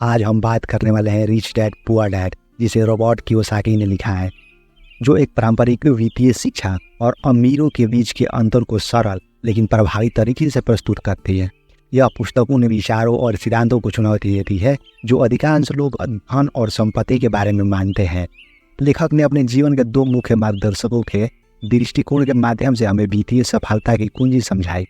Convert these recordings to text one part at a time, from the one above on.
आज हम बात करने वाले हैं रिच डैड पुअर डैड, जिसे रोबर्ट कियोसाकी ने लिखा है, जो एक पारंपरिक वित्तीय शिक्षा और अमीरों के बीच के अंतर को सरल लेकिन प्रभावी तरीके से प्रस्तुत करती है। यह पुस्तक उन विचारों और सिद्धांतों को चुनौती देती है जो अधिकांश लोग धन और संपत्ति के बारे में मानते हैं। लेखक ने अपने जीवन के दो मुख्य मार्गदर्शकों के दृष्टिकोण के माध्यम से हमें वित्तीय सफलता की कुंजी समझाई।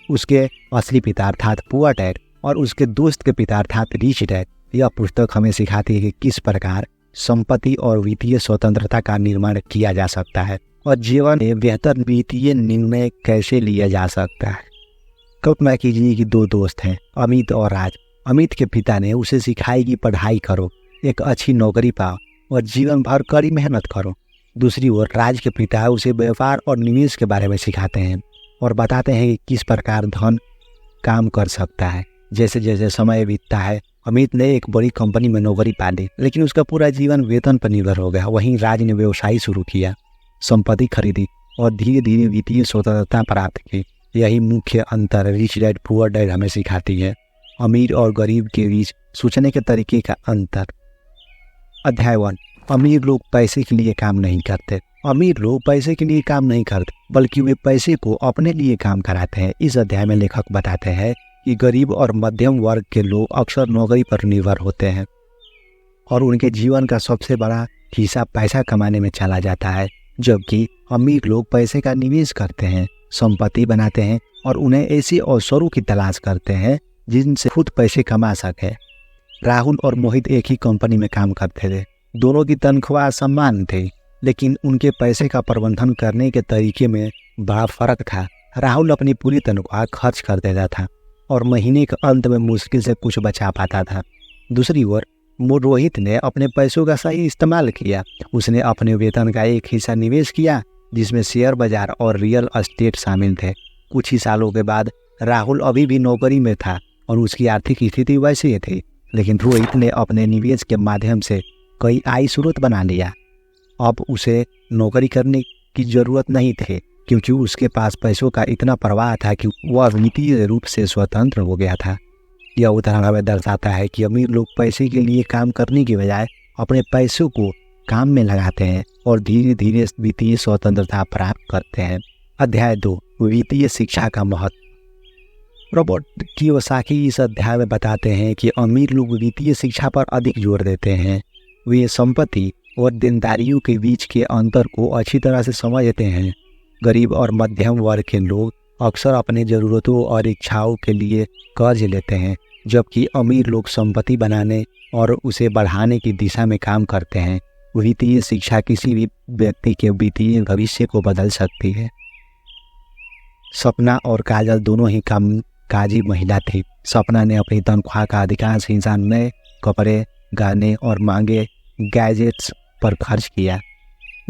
उसके असली पिता अर्थात पुअर डैड और उसके दोस्त के पिता अर्थात रिच डैड। यह पुस्तक हमें सिखाती है कि किस प्रकार संपत्ति और वित्तीय स्वतंत्रता का निर्माण किया जा सकता है और जीवन में बेहतर वित्तीय निर्णय कैसे लिया जा सकता है। कल्पना कीजिए कि दो दोस्त हैं, अमित और राज। अमित के पिता ने उसे सिखाई कि पढ़ाई करो, एक अच्छी नौकरी पाओ और जीवन भर कड़ी मेहनत करो। दूसरी ओर राज के पिता उसे व्यापार और निवेश के बारे में सिखाते हैं और बताते हैं कि किस प्रकार धन काम कर सकता है। जैसे जैसे समय बीतता है, अमित ने एक बड़ी कंपनी में नौकरी पा ली, लेकिन उसका पूरा जीवन वेतन पर निर्भर हो गया। वहीं राज ने व्यवसाय शुरू किया, संपत्ति खरीदी और धीरे धीरे वित्तीय स्वतंत्रता प्राप्त की। यही मुख्य अंतर रिच डैड पुअर डैड हमें सिखाती है। अमीर और गरीब के बीच सोचने के तरीके का अंतर। अध्याय 1। अमीर लोग पैसे के लिए काम नहीं करते। अमीर लोग पैसे के लिए काम नहीं करते, बल्कि वे पैसे को अपने लिए काम कराते हैं। इस अध्याय में लेखक बताते हैं कि गरीब और मध्यम वर्ग के लोग अक्सर नौकरी पर निर्भर होते हैं और उनके जीवन का सबसे बड़ा हिस्सा पैसा कमाने में चला जाता है, जबकि अमीर लोग पैसे का निवेश करते हैं, संपत्ति बनाते हैं और उन्हें ऐसी अवसरों की तलाश करते हैं जिनसे खुद पैसे कमा सके। राहुल और मोहित एक ही कंपनी में काम करते थे। दोनों की तनख्वाह समान थी, लेकिन उनके पैसे का प्रबंधन करने के तरीके में बड़ा फर्क था। राहुल अपनी पूरी तनख्वाह खर्च कर देता था और महीने के अंत में मुश्किल से कुछ बचा पाता था। दूसरी ओर रोहित ने अपने पैसों का सही इस्तेमाल किया। उसने अपने वेतन का एक हिस्सा निवेश किया, जिसमें शेयर बाजार और रियल एस्टेट शामिल थे। कुछ ही सालों के बाद राहुल अभी भी नौकरी में था और उसकी आर्थिक स्थिति वैसी ही थी, लेकिन रोहित ने अपने निवेश के माध्यम से कई आय स्रोत बना लिया। अब उसे नौकरी करने की जरूरत नहीं थी, क्योंकि उसके पास पैसों का इतना प्रवाह था कि वह वित्तीय रूप से स्वतंत्र हो गया था। यह उदाहरण हमें दर्शाता है कि अमीर लोग पैसे के लिए काम करने की बजाय अपने पैसों को काम में लगाते हैं और धीरे धीरे वित्तीय स्वतंत्रता प्राप्त करते हैं। अध्याय 2। वित्तीय शिक्षा का महत्व। रोबर्ट कियोसाकी इस अध्याय में बताते हैं कि अमीर लोग वित्तीय शिक्षा पर अधिक जोर देते हैं। वे संपत्ति और देनदारियों के बीच के अंतर को अच्छी तरह से समझते हैं। गरीब और मध्यम वर्ग के लोग अक्सर अपने ज़रूरतों और इच्छाओं के लिए कर्ज लेते हैं, जबकि अमीर लोग संपत्ति बनाने और उसे बढ़ाने की दिशा में काम करते हैं। वित्तीय शिक्षा किसी भी व्यक्ति के वित्तीय भविष्य को बदल सकती है। सपना और काजल दोनों ही कामकाजी महिला थी। सपना ने अपनी तनख्वाह का अधिकांश हिस्सा नए कपड़े, गहने और महंगे गैजेट्स पर खर्च किया।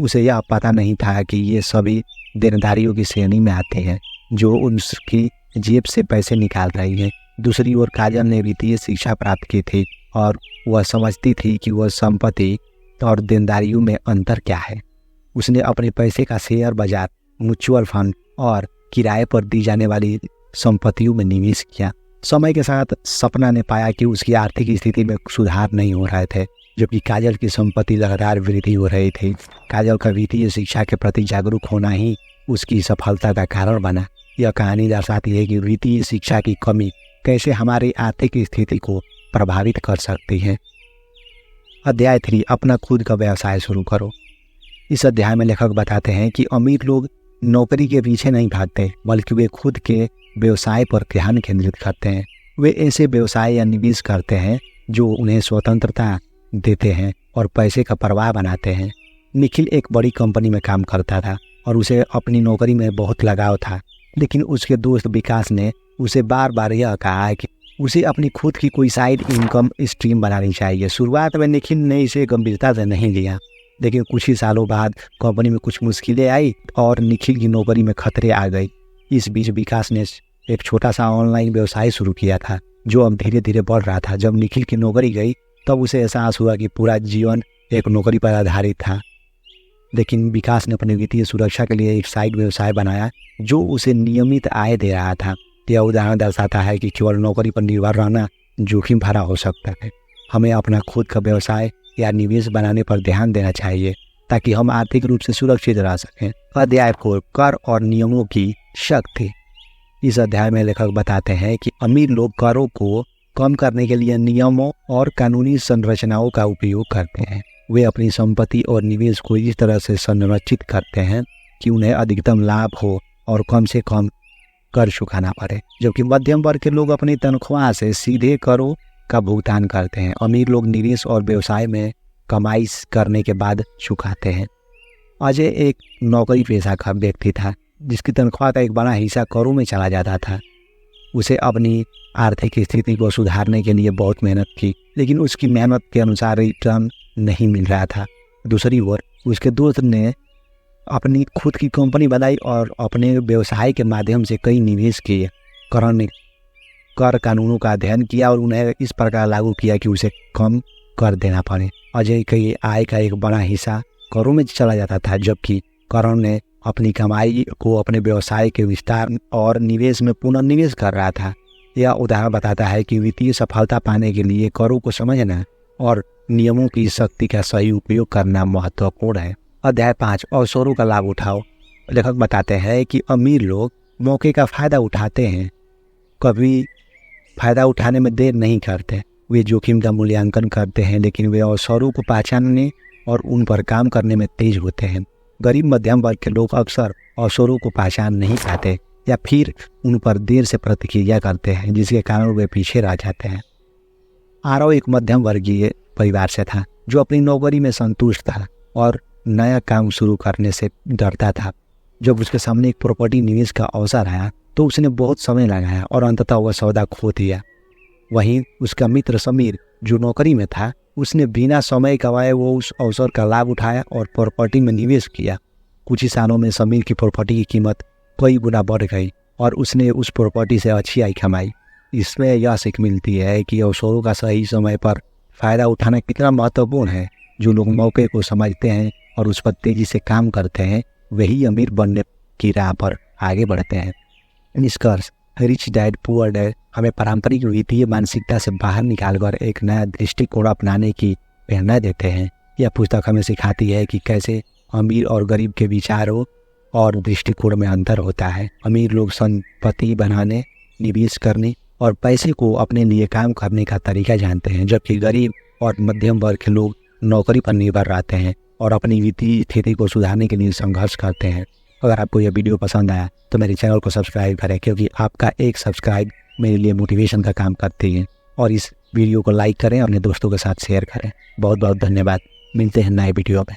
उसे यह पता नहीं था कि ये सभी देनदारियों की श्रेणी में आते हैं जो उसकी जेब से पैसे निकाल रही है। दूसरी ओर काजल ने वित्तीय शिक्षा प्राप्त की थी और वह समझती थी कि वह संपत्ति और देनदारियों में अंतर क्या है। उसने अपने पैसे का शेयर बाजार, म्यूचुअल फंड और किराए पर दी जाने वाली संपत्तियों में निवेश किया। समय के साथ सपना ने पाया कि उसकी आर्थिक स्थिति में सुधार नहीं हो रहे थे, जबकि काजल की संपत्ति लगातार वृद्धि हो रही थी। काजल का वित्तीय शिक्षा के प्रति जागरूक होना ही उसकी सफलता का कारण बना। यह कहानी दर्शाती है कि वित्तीय शिक्षा की कमी कैसे हमारी आर्थिक स्थिति को प्रभावित कर सकती है। अध्याय 3। अपना खुद का व्यवसाय शुरू करो। इस अध्याय में लेखक बताते हैं कि अमीर लोग नौकरी के पीछे नहीं भागते, बल्कि वे खुद के व्यवसाय पर ध्यान केंद्रित करते हैं। वे ऐसे व्यवसाय या निवेश करते हैं जो उन्हें स्वतंत्रता देते हैं और पैसे का प्रवाह बनाते हैं। निखिल एक बड़ी कंपनी में काम करता था और उसे अपनी नौकरी में बहुत लगाव था, लेकिन उसके दोस्त विकास ने उसे बार बार यह कहा कि उसे अपनी खुद की कोई साइड इनकम स्ट्रीम बनानी चाहिए। शुरुआत में निखिल ने इसे गंभीरता से नहीं लिया, लेकिन कुछ ही सालों बाद कंपनी में कुछ मुश्किलें आई और निखिल की नौकरी में खतरे आ गई। इस बीच विकास ने एक छोटा सा ऑनलाइन व्यवसाय शुरू किया था, जो अब धीरे धीरे बढ़ रहा था। जब निखिल की नौकरी गई, तब उसे एहसास हुआ कि पूरा जीवन एक नौकरी पर आधारित था। लेकिन विकास ने अपनी वित्तीय सुरक्षा के लिए एक साइड व्यवसाय बनाया जो उसे नियमित आय दे रहा था। यह उदाहरण दर्शाता है कि केवल नौकरी पर निर्भर रहना जोखिम भरा हो सकता है। हमें अपना खुद का व्यवसाय या निवेश बनाने पर ध्यान देना चाहिए ताकि हम आर्थिक रूप से सुरक्षित रह सकें। अध्याय 4 कर और नियमों की शक्ति। इस अध्याय में लेखक बताते हैं कि अमीर लोग करों को कम करने के लिए नियमों और कानूनी संरचनाओं का उपयोग करते हैं। वे अपनी संपत्ति और निवेश को इस तरह से संरक्षित करते हैं कि उन्हें अधिकतम लाभ हो और कम से कम कर चुकाना पड़े, जबकि मध्यम वर्ग के लोग अपनी तनख्वाह से सीधे करों का भुगतान करते हैं। अमीर लोग निवेश और व्यवसाय में कमाई करने के बाद चुकाते हैं। अजय एक नौकरी पेशा का व्यक्ति था जिसकी तनख्वाह का एक बड़ा हिस्सा करों में चला जाता था। उसे अपनी आर्थिक स्थिति को सुधारने के लिए बहुत मेहनत की, लेकिन उसकी मेहनत के अनुसार रिटर्न नहीं मिल रहा था। दूसरी ओर उसके दोस्त ने अपनी खुद की कंपनी बनाई और अपने व्यवसाय के माध्यम से कई निवेश किए। करण ने कर कानूनों का अध्ययन किया और उन्हें इस प्रकार लागू किया कि उसे कम कर देना पड़े। अजय की आय का एक बड़ा हिस्सा करों में चला जाता था, जबकि करण ने अपनी कमाई को अपने व्यवसाय के विस्तार और निवेश में पुनर्निवेश कर रहा था। यह उदाहरण बताता है कि वित्तीय सफलता पाने के लिए करों को समझना और नियमों की शक्ति का सही उपयोग करना महत्वपूर्ण है। अध्याय 5 अवसरों का लाभ उठाओ। लेखक बताते हैं कि अमीर लोग मौके का फायदा उठाते हैं, कभी फायदा उठाने में देर नहीं करते। वे जोखिम का मूल्यांकन करते हैं, लेकिन वे अवसरों को पहचानने और उन पर काम करने में तेज होते हैं। गरीब मध्यम वर्ग के लोग अक्सर अवसरों को पहचान नहीं पाते या फिर उन पर देर से प्रतिक्रिया करते हैं, जिसके कारण वे पीछे रह जाते हैं। आरव एक मध्यम वर्गीय परिवार से था जो अपनी नौकरी में संतुष्ट था और नया काम शुरू करने से डरता था। जब उसके सामने एक प्रॉपर्टी निवेश का अवसर आया तो उसने बहुत समय लगाया और अंततः वह सौदा खो दिया। वहीं उसका मित्र समीर जो नौकरी में था, उसने बिना समय गंवाए वो उस अवसर का लाभ उठाया और प्रॉपर्टी में निवेश किया। कुछ ही सालों में समीर की प्रॉपर्टी की कीमत कई गुना बढ़ गई और उसने उस प्रॉपर्टी से अच्छी आय कमाई। इसमें यह सीख मिलती है कि अवसरों का सही समय पर फ़ायदा उठाना कितना महत्वपूर्ण है। जो लोग मौके को समझते हैं और उस पर तेज़ी से काम करते हैं, वही अमीर बनने की राह पर आगे बढ़ते हैं। निष्कर्ष, रिच डैड पुअर डैड हमें पारंपरिक वित्तीय मानसिकता से बाहर निकालकर एक नया दृष्टिकोण अपनाने की प्रेरणा देते हैं। यह पुस्तक हमें सिखाती है कि कैसे अमीर और गरीब के विचारों और दृष्टिकोण में अंतर होता है। अमीर लोग संपत्ति बनाने, निवेश करने और पैसे को अपने लिए काम करने का तरीका जानते हैं, जबकि गरीब और मध्यम वर्ग के लोग नौकरी पर निर्भर रहते हैं और अपनी वित्तीय स्थिति को सुधारने के लिए संघर्ष करते हैं। अगर आपको यह वीडियो पसंद आया तो मेरे चैनल को सब्सक्राइब करें, क्योंकि आपका एक सब्सक्राइब मेरे लिए मोटिवेशन का काम करती है। और इस वीडियो को लाइक करें और अपने दोस्तों के साथ शेयर करें। बहुत बहुत धन्यवाद। मिलते हैं नए वीडियो में।